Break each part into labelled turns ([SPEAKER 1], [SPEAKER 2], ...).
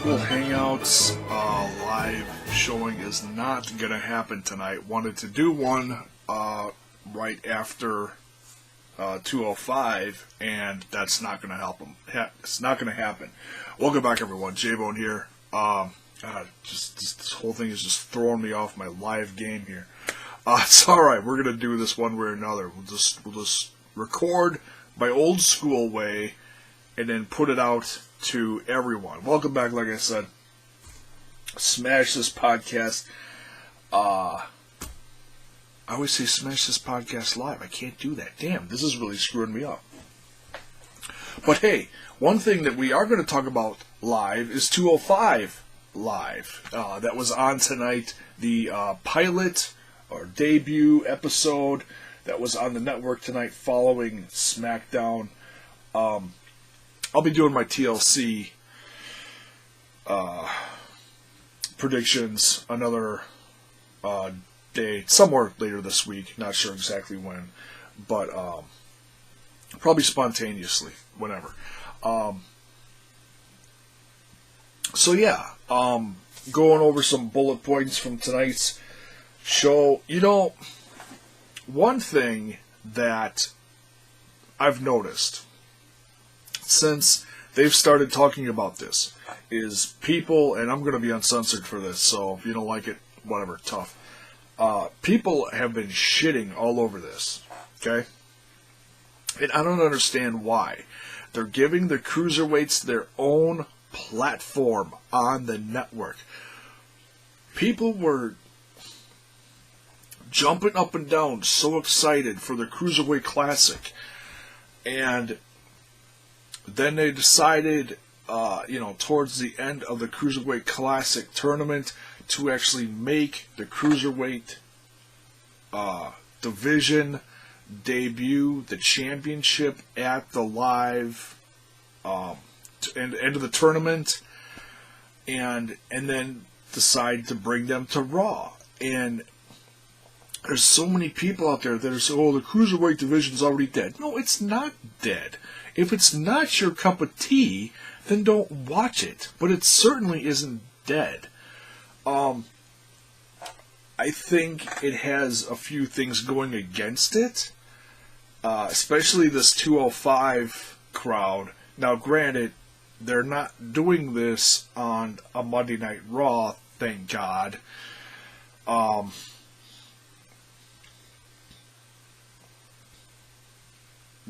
[SPEAKER 1] Google Hangouts live showing is not going to happen tonight. Wanted to do one right after 2:05, and that's not going to help them. It's not going to happen. Welcome back, everyone. J-Bone here. Just this whole thing is just throwing me off my live game here. It's all right. We're going to do this one way or another. We'll just record my old school way and then put it out to everyone. Welcome back, like I said. Smash this podcast. I always say smash this podcast live. I can't do that. Damn, this is really screwing me up. But hey, one thing that we are going to talk about live is 205 Live. That was on tonight. The pilot or debut episode that was on the network tonight following SmackDown. I'll be doing my TLC predictions another day, somewhere later this week. Not sure exactly when, but probably spontaneously, whenever. So yeah, going over some bullet points from tonight's show. You know, one thing that I've noticed since they've started talking about this is people, and I'm going to be uncensored for this, so if you don't like it, whatever, tough. People have been shitting all over this, okay? And I don't understand why. They're giving the Cruiserweights their own platform on the network. People were jumping up and down, so excited for the Cruiserweight Classic, and then they decided, towards the end of the Cruiserweight Classic tournament to actually make the Cruiserweight division debut the championship at the live end of the tournament, and then decide to bring them to Raw. And there's so many people out there that are saying, oh, the Cruiserweight division's already dead. No, it's not dead. If it's not your cup of tea, then don't watch it. But it certainly isn't dead. I think it has a few things going against it, especially this 205 crowd. Now, granted, they're not doing this on a Monday Night Raw, thank God.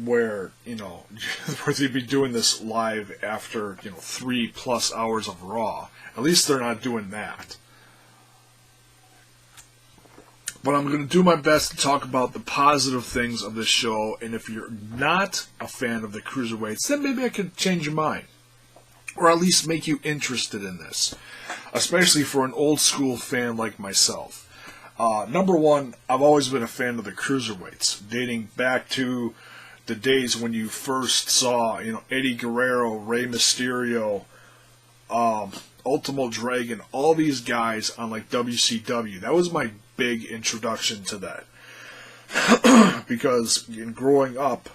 [SPEAKER 1] Where they'd be doing this live after, 3+ hours of Raw. At least they're not doing that. But I'm going to do my best to talk about the positive things of this show, and if you're not a fan of the Cruiserweights, then maybe I could change your mind. Or at least make you interested in this. Especially for an old school fan like myself. Number one, I've always been a fan of the Cruiserweights, dating back to the days when you first saw, Eddie Guerrero, Rey Mysterio, Ultimo Dragon, all these guys on like WCW. That was my big introduction to that. Because in growing up,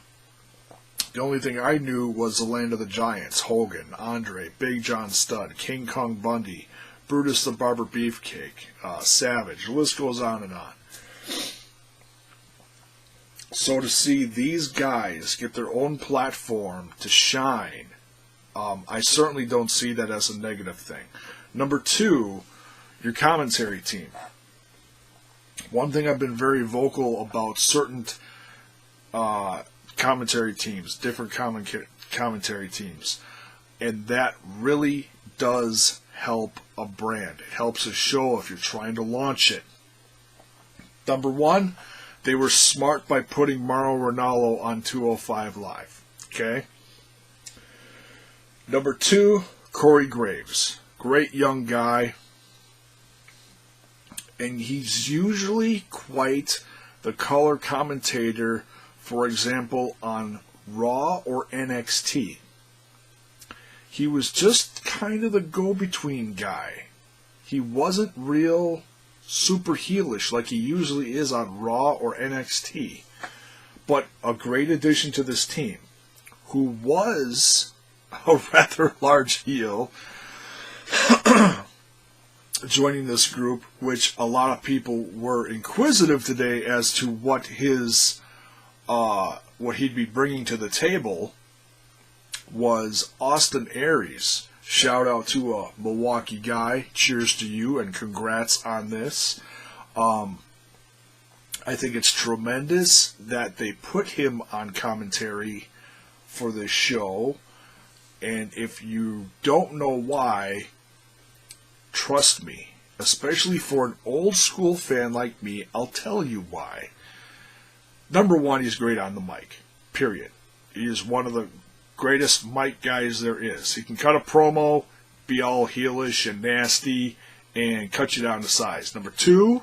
[SPEAKER 1] the only thing I knew was the Land of the Giants, Hogan, Andre, Big John Studd, King Kong Bundy, Brutus the Barber Beefcake, Savage. The list goes on and on. So to see these guys get their own platform to shine, I certainly don't see that as a negative thing. Number two, your commentary team. One thing I've been very vocal about certain commentary teams, different commentary teams, and that really does help a brand. It helps a show if you're trying to launch it. Number one, they were smart by putting Mauro Ranallo on 205 Live. Okay? Number two, Corey Graves. Great young guy. And he's usually quite the color commentator, for example, on Raw or NXT. He was just kind of the go-between guy. He wasn't real super heelish like he usually is on Raw or NXT. But a great addition to this team, who was a rather large heel joining this group, which a lot of people were inquisitive today as to what he'd be bringing to the table, was Austin Aries. Shout out to a Milwaukee guy. Cheers to you and congrats on this. I think it's tremendous that they put him on commentary for this show. And if you don't know why, trust me, especially for an old school fan like me, I'll tell you why. Number one, he's great on the mic. Period. He is one of the greatest mic guys there is. He can cut a promo, be all heelish and nasty, and cut you down to size. Number two,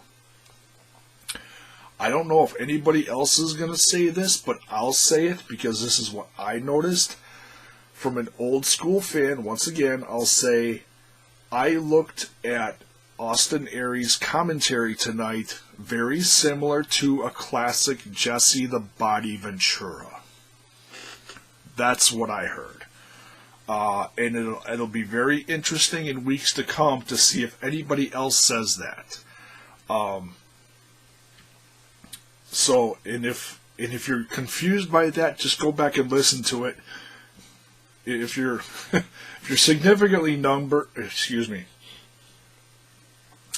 [SPEAKER 1] I don't know if anybody else is going to say this, but I'll say it because this is what I noticed. From an old school fan, once again, I'll say I looked at Austin Aries' commentary tonight very similar to a classic Jesse the Body Ventura. That's what I heard. And it'll be very interesting in weeks to come to see if anybody else says that. If you're confused by that, just go back and listen to it. If you're significantly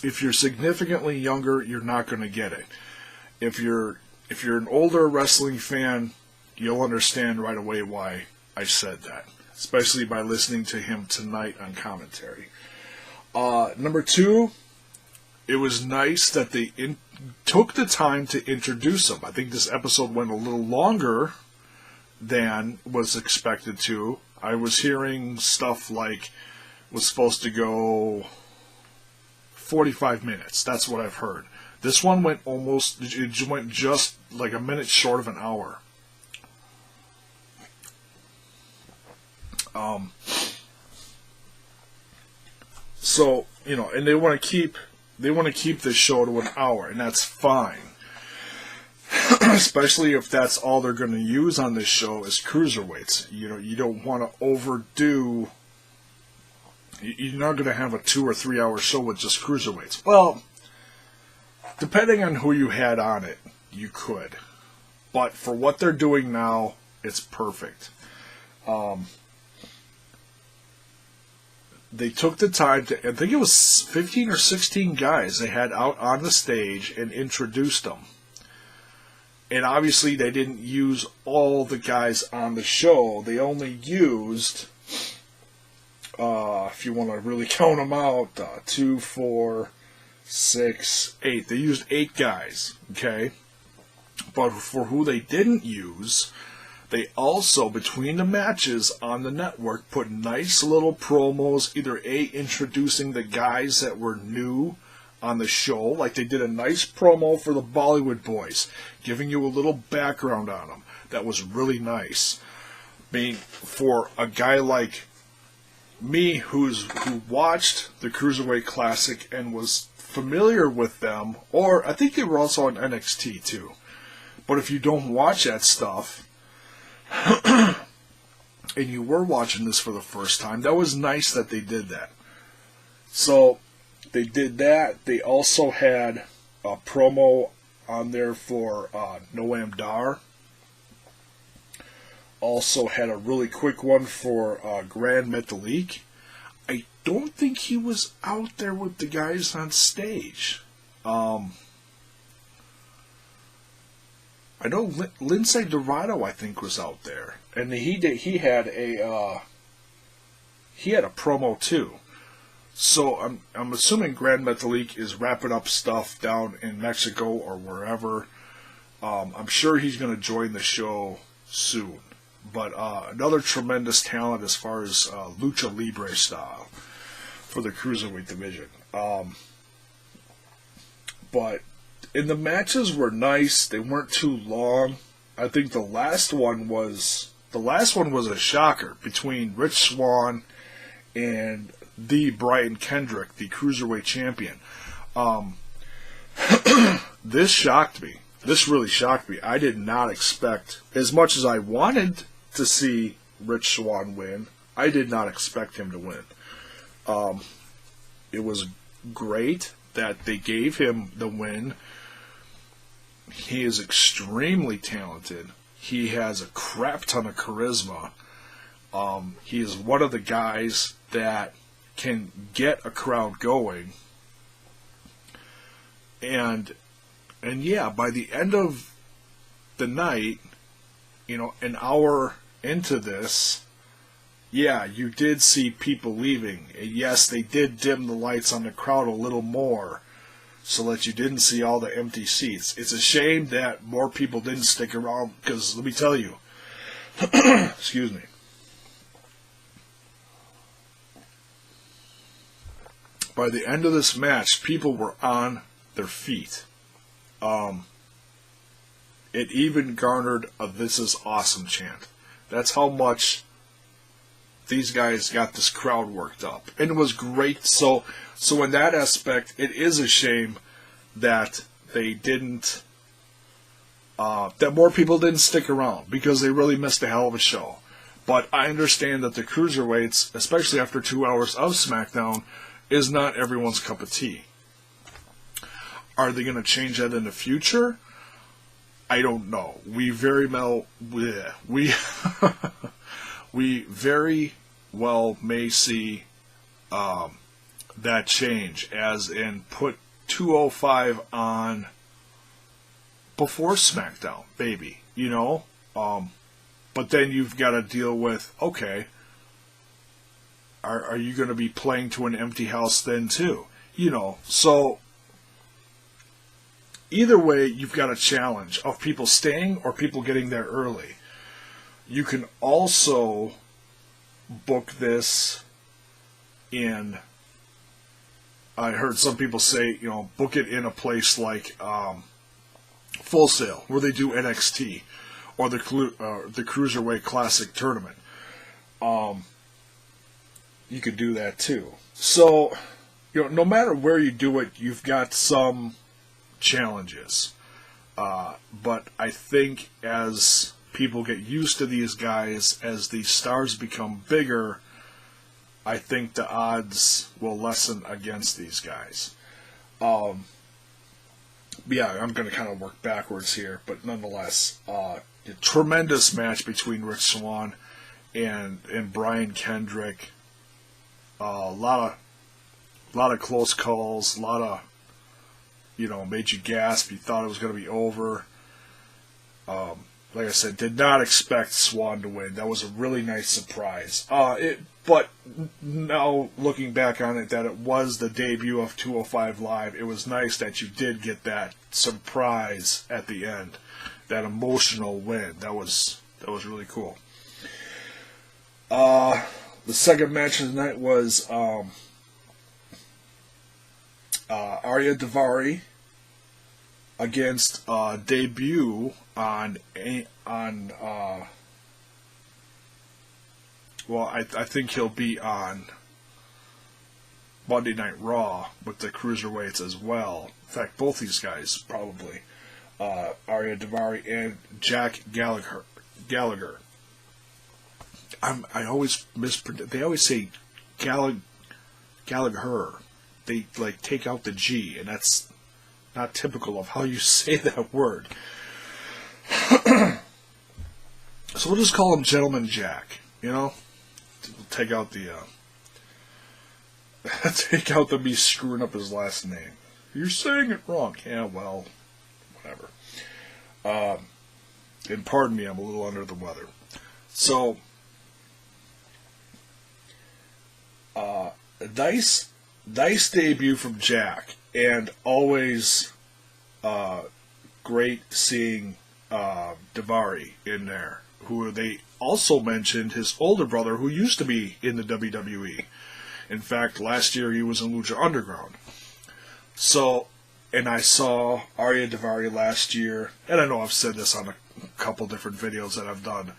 [SPEAKER 1] if you're significantly younger, you're not going to get it. If you're an older wrestling fan, you'll understand right away why I said that, especially by listening to him tonight on commentary. Number two, it was nice that they took the time to introduce him. I think this episode went a little longer than was expected to. I was hearing stuff like was supposed to go 45 minutes. That's what I've heard. This one went just like a minute short of an hour. So, and they want to keep this show to an hour, and that's fine. Especially if that's all they're going to use on this show is cruiserweights. You don't want to overdo. You're not going to have a 2 or 3 hour show with just cruiserweights. Well, depending on who you had on it, you could. But for what they're doing now, it's perfect. They took the time to, I think it was 15 or 16 guys they had out on the stage and introduced them. And obviously they didn't use all the guys on the show. They only used, if you want to really count them out, 2, 4, 6, 8. They used 8 guys, okay? But for who they didn't use, they also, between the matches on the network, put nice little promos, either introducing the guys that were new on the show, like they did a nice promo for the Bollywood Boys, giving you a little background on them. That was really nice. I mean, for a guy like me who watched the Cruiserweight Classic and was familiar with them, or I think they were also on NXT too. But if you don't watch that stuff, and you were watching this for the first time, that was nice that they did that. So they did that. They also had a promo on there for Noam Dar. Also had a really quick one for Grand Metalik. I don't think he was out there with the guys on stage. I know Lindsay Dorado, I think, was out there, and he had a promo too. So I'm assuming Grand Metalik is wrapping up stuff down in Mexico or wherever. I'm sure he's going to join the show soon. But another tremendous talent as far as lucha libre style for the Cruiserweight division. But the matches were nice. They weren't too long. I think the last one was a shocker between Rich Swann and the Brian Kendrick, the Cruiserweight champion. This shocked me. This really shocked me. I did not expect, as much as I wanted to see Rich Swann win, I did not expect him to win. It was great that they gave him the win. He is extremely talented. He has a crap ton of charisma. He is one of the guys that can get a crowd going. And yeah, by the end of the night, an hour into this, yeah, you did see people leaving. And yes, they did dim the lights on the crowd a little more so that you didn't see all the empty seats. It's a shame that more people didn't stick around because, let me tell you, excuse me, by the end of this match, people were on their feet. It even garnered a "This is awesome" chant. That's how much these guys got this crowd worked up. And it was great. So in that aspect, it is a shame that they didn't, that more people didn't stick around, because they really missed a hell of a show. But I understand that the Cruiserweights, especially after 2 hours of SmackDown, is not everyone's cup of tea. Are they going to change that in the future? I don't know. We very well may see that change, as in put 205 on before SmackDown, baby. But then you've got to deal with, okay, are you going to be playing to an empty house then too? So either way, you've got a challenge of people staying or people getting there early. You can also book this in, I heard some people say, book it in a place like Full Sail, where they do NXT, or the Cruiserweight Classic Tournament. You could do that too. So, no matter where you do it, you've got some challenges. But I think as people get used to these guys, as these stars become bigger, I think the odds will lessen against these guys. Yeah, I'm going to kind of work backwards here, but nonetheless, a tremendous match between Rich Swann and Brian Kendrick. A lot of close calls, a lot of, made you gasp. You thought it was going to be over. Like I said, did not expect Swann to win. That was a really nice surprise. But now looking back on it, that it was the debut of 205 Live, it was nice that you did get that surprise at the end, that emotional win. That was really cool. The second match of the night was Aria Davari against debut on I think he'll be on Monday Night Raw with the Cruiserweights as well. In fact, both these guys probably, Aria Davari and Jack Gallagher. I always mispronounce. They always say Gallagher. They take out the G, and that's not typical of how you say that word. So we'll just call him Gentleman Jack. Take out the me screwing up his last name. You're saying it wrong. Yeah, well, whatever. And pardon me, I'm a little under the weather. So, nice debut from Jack, and always great seeing Davari in there, who they also mentioned his older brother, who used to be in the WWE. In fact, last year he was in Lucha Underground. So, and I saw Aria Davari last year, and I know I've said this on a couple different videos that I've done,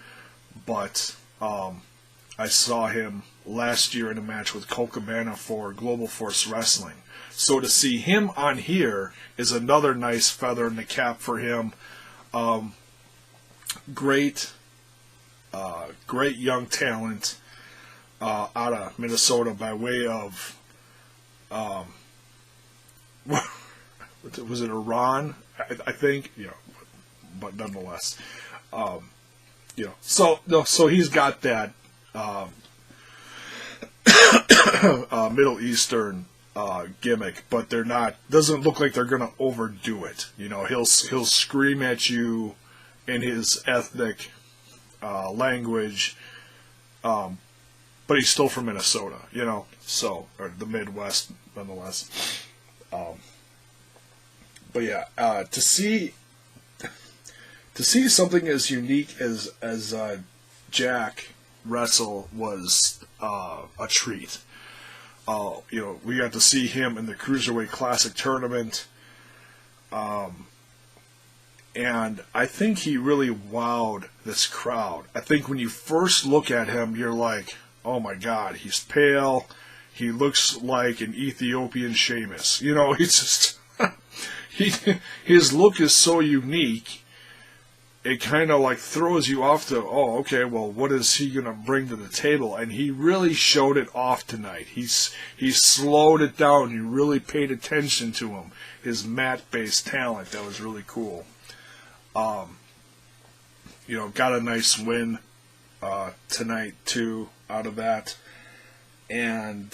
[SPEAKER 1] but I saw him last year in a match with Colt Cabana for Global Force Wrestling. So to see him on here is another nice feather in the cap for him. Great young talent. out of Minnesota by way of, was it Iran? I think, but nonetheless, so no, so he's got that Middle Eastern gimmick, but they're not. Doesn't look like they're gonna overdo it. He'll scream at you in his ethnic language, but he's still from Minnesota, so, or the Midwest, nonetheless. But yeah, to see something as unique as Jack wrestle was a treat. We got to see him in the Cruiserweight Classic tournament, and I think he really wowed this crowd. I think when you first look at him, you're like, oh my God, he's pale. He looks like an Ethiopian Sheamus. He's just his look is so unique. It kind of like throws you off to, oh, okay, well, what is he going to bring to the table? And he really showed it off tonight. He slowed it down. You really paid attention to him. His mat-based talent, that was really cool. Got a nice win tonight, too, out of that. And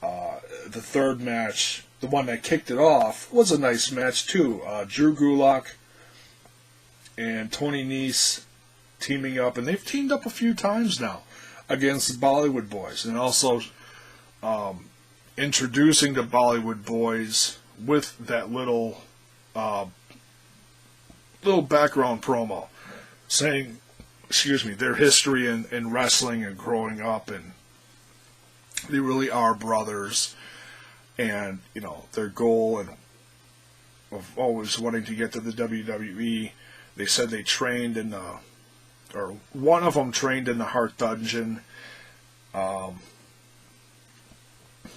[SPEAKER 1] the third match, the one that kicked it off, was a nice match, too. Drew Gulak and Tony Nese teaming up, and they've teamed up a few times now against the Bollywood Boys, and also introducing the Bollywood Boys with that little background promo saying, their history in wrestling and growing up, and they really are brothers, and their goal and of always wanting to get to the WWE. They said they trained or one of them trained in the Heart Dungeon. That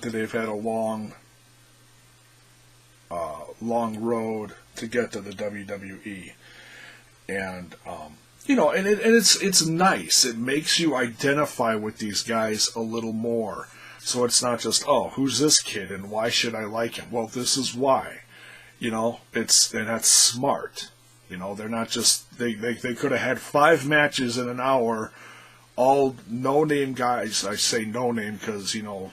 [SPEAKER 1] they've had a long road to get to the WWE, and it's nice. It makes you identify with these guys a little more. So it's not just, oh, who's this kid and why should I like him? Well, this is why. And that's smart. They're not just, they could have had 5 matches in an hour, all no-name guys. I say no-name because, no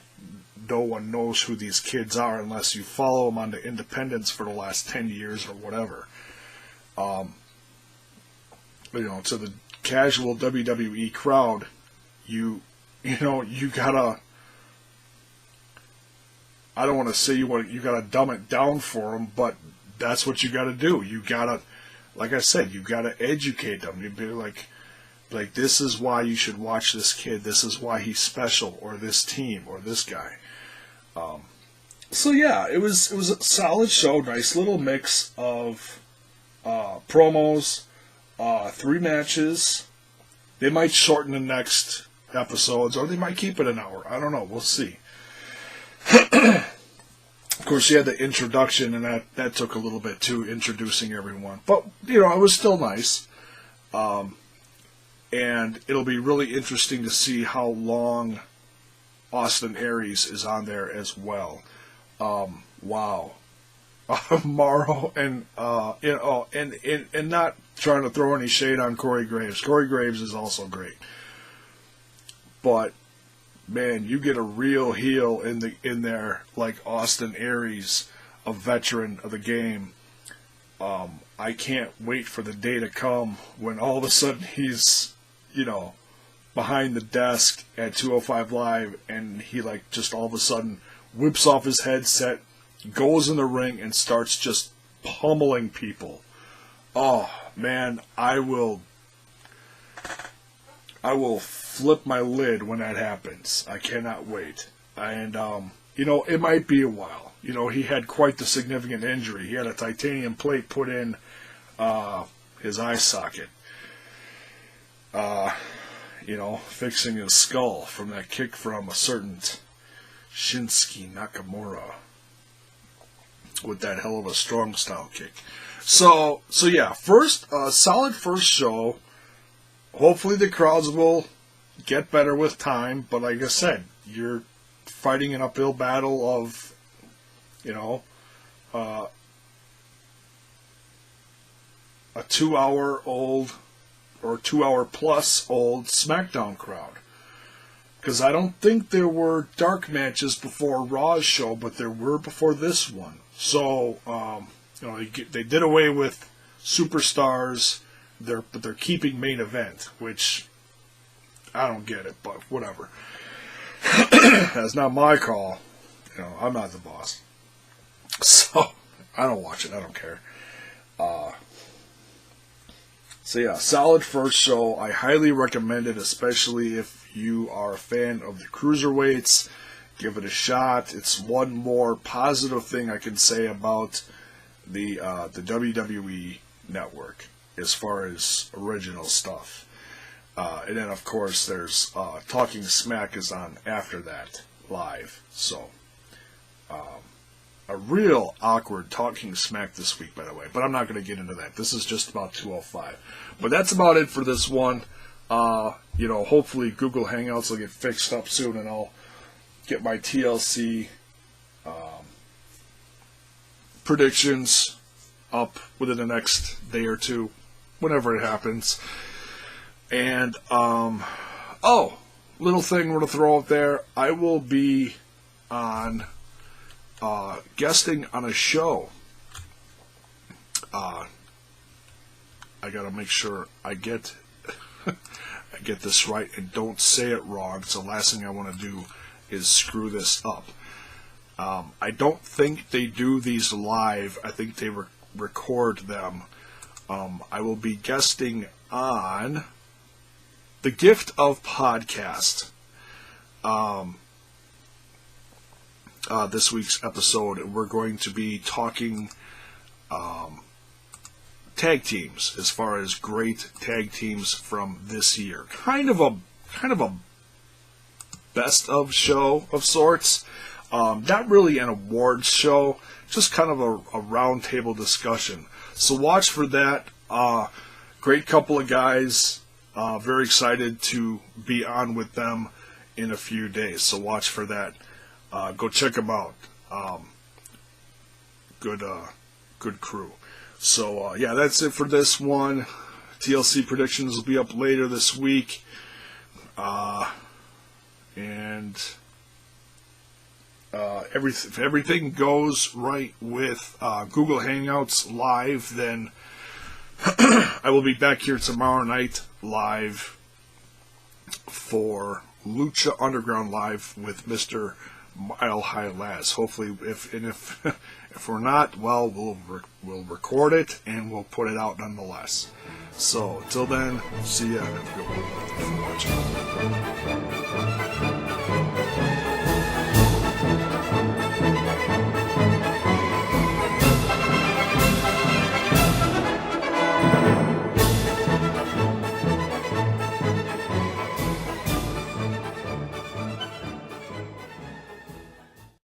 [SPEAKER 1] one knows who these kids are unless you follow them on the independents for the last 10 years or whatever. To the casual WWE crowd, you gotta, I don't want to say you gotta dumb it down for them, but that's what you gotta do. You gotta, like I said, you gotta educate them. You'd be like this is why you should watch this kid. This is why he's special, or this team, or this guy. So yeah, it was a solid show. Nice little mix of promos, 3 matches. They might shorten the next episodes, or they might keep it an hour. I don't know. We'll see. Of course, you had the introduction, and that took a little bit too, introducing everyone. But, it was still nice. And it'll be really interesting to see how long Austin Aries is on there as well. Wow. Morrow and not trying to throw any shade on Corey Graves. Corey Graves is also great. But man, you get a real heel in there like Austin Aries, a veteran of the game. I can't wait for the day to come when all of a sudden he's, behind the desk at 205 Live, and he just all of a sudden whips off his headset, goes in the ring, and starts just pummeling people. Oh man, I will flip my lid when that happens. I cannot wait. And it might be a while. He had quite the significant injury. He had a titanium plate put in his eye socket. Fixing his skull from that kick from a certain Shinsuke Nakamura with that hell of a strong style kick. So yeah, solid first show. Hopefully the crowds will, get better with time, but like I said, you're fighting an uphill battle of, you know, a 2-hour-old or 2-hour-plus old SmackDown crowd. Because I don't think there were dark matches before Raw's show, but there were before this one. So, they did away with superstars, but they're keeping main event, which I don't get it, but whatever. That's not my call. I'm not the boss. So, I don't watch it. I don't care. So yeah, solid first show. I highly recommend it, especially if you are a fan of the Cruiserweights. Give it a shot. It's one more positive thing I can say about the WWE network as far as original stuff. And then, of course, there's Talking Smack is on after that, live. So, a real awkward Talking Smack this week, by the way. But I'm not going to get into that. This is just about 205. But that's about it for this one. Hopefully Google Hangouts will get fixed up soon, and I'll get my TLC predictions up within the next day or two, whenever it happens. And, little thing we're going to throw out there. I will be on guesting on a show. I got to make sure I get this right and don't say it wrong. So the last thing I want to do is screw this up. I don't think they do these live. I think they record them. I will be guesting on The Gift of Podcast. This week's episode, we're going to be talking tag teams, as far as great tag teams from this year. Kind of a best of show of sorts. Not really an awards show, just kind of a round table discussion. So watch for that. Great couple of guys. Very excited to be on with them in a few days. So watch for that. Go check them out. Good crew. So, that's it for this one. TLC predictions will be up later this week. If everything goes right with Google Hangouts live, then I will be back here tomorrow night live for Lucha Underground Live with Mr. Mile High Laz. Hopefully, if we're not, well, we'll record it and we'll put it out nonetheless. So until then, see ya. Have a good one. Thanks for watching.